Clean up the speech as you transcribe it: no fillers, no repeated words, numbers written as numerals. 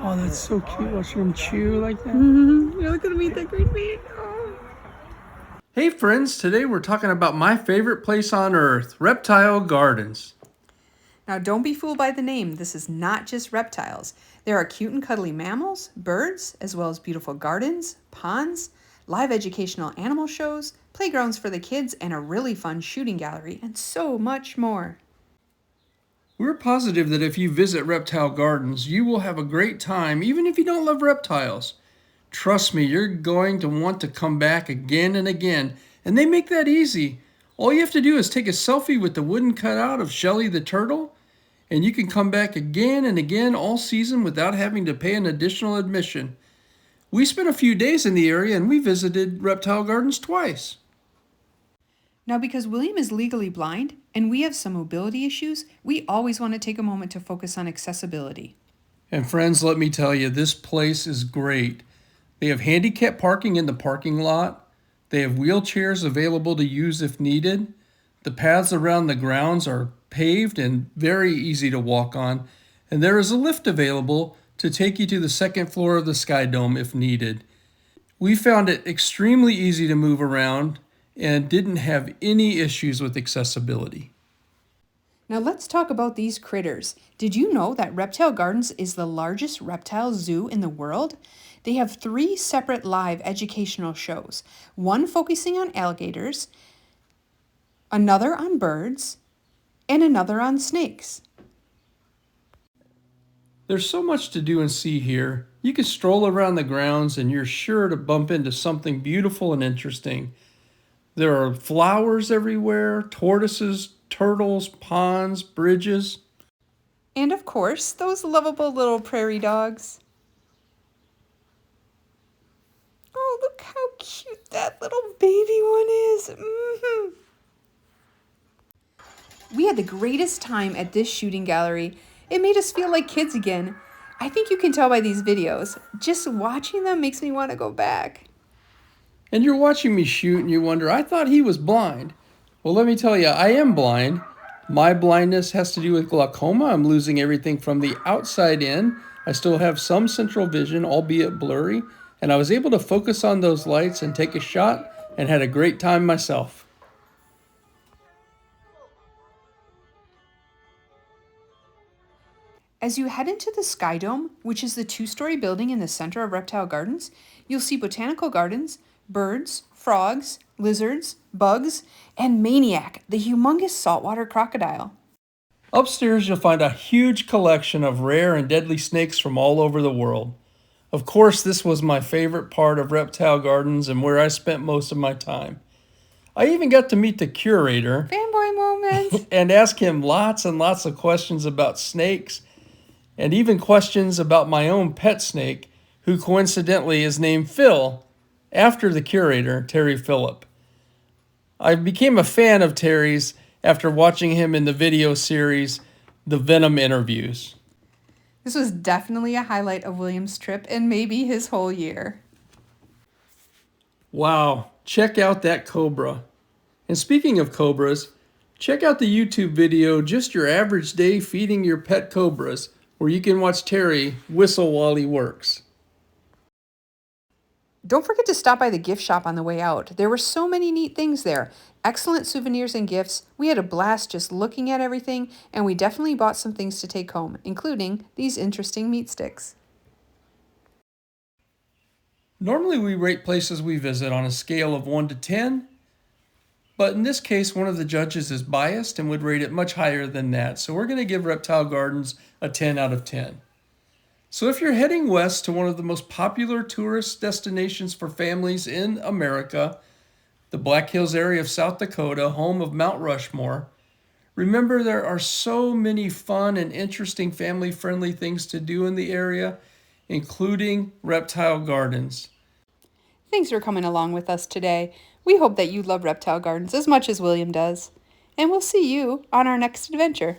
Oh, that's so cute watching him chew like that. Yeah, look at him eat that green meat. Oh. Hey friends, today we're talking about my favorite place on earth, Reptile Gardens. Now, don't be fooled by the name. This is not just reptiles. There are cute and cuddly mammals, birds, as well as beautiful gardens, ponds, live educational animal shows, playgrounds for the kids, and a really fun shooting gallery, and so much more. We're positive that if you visit Reptile Gardens, you will have a great time, even if you don't love reptiles. Trust me, you're going to want to come back again and again, and they make that easy. All you have to do is take a selfie with the wooden cutout of Shelly the turtle, and you can come back again and again all season without having to pay an additional admission. We spent a few days in the area and we visited Reptile Gardens twice. Now, because William is legally blind and we have some mobility issues, we always want to take a moment to focus on accessibility. And friends, let me tell you, this place is great. They have handicap parking in the parking lot. They have wheelchairs available to use if needed. The paths around the grounds are paved and very easy to walk on. And there is a lift available to take you to the second floor of the Sky Dome if needed. We found it extremely easy to move around and didn't have any issues with accessibility. Now let's talk about these critters. Did you know that Reptile Gardens is the largest reptile zoo in the world? They have 3 separate live educational shows, one focusing on alligators, another on birds, and another on snakes. There's so much to do and see here. You can stroll around the grounds and you're sure to bump into something beautiful and interesting. There are flowers everywhere, tortoises, turtles, ponds, bridges. And of course, those lovable little prairie dogs. Oh, look how cute that little baby one is. We had the greatest time at this shooting gallery. It made us feel like kids again. I think you can tell by these videos. Just watching them makes me want to go back. And you're watching me shoot and you wonder, I thought he was blind. Well, let me tell you, I am blind. My blindness has to do with glaucoma. I'm losing everything from the outside in. I still have some central vision, albeit blurry. And I was able to focus on those lights and take a shot and had a great time myself. As you head into the Sky Dome, which is the 2-story building in the center of Reptile Gardens, you'll see botanical gardens, birds, frogs, lizards, bugs, and Maniac, the humongous saltwater crocodile. Upstairs, you'll find a huge collection of rare and deadly snakes from all over the world. Of course, this was my favorite part of Reptile Gardens and where I spent most of my time. I even got to meet the curator Fanboy moment! and ask him lots and lots of questions about snakes and even questions about my own pet snake, who coincidentally is named Phil, after the curator, Terry Phillip. I became a fan of Terry's after watching him in the video series, The Venom Interviews. This was definitely a highlight of William's trip and maybe his whole year. Wow, check out that cobra. And speaking of cobras, check out the YouTube video, Just Your Average Day Feeding Your Pet Cobras, where you can watch Terry whistle while he works. Don't forget to stop by the gift shop on the way out. There were so many neat things there. Excellent souvenirs and gifts. We had a blast just looking at everything, and we definitely bought some things to take home, including these interesting meat sticks. Normally we rate places we visit on a scale of 1 to 10, but in this case one of the judges is biased and would rate it much higher than that, so we're going to give Reptile Gardens a 10 out of 10. So if you're heading west to one of the most popular tourist destinations for families in America, the Black Hills area of South Dakota, home of Mount Rushmore, remember there are so many fun and interesting family-friendly things to do in the area, including Reptile Gardens. Thanks for coming along with us today. We hope that you love Reptile Gardens as much as William does. And we'll see you on our next adventure.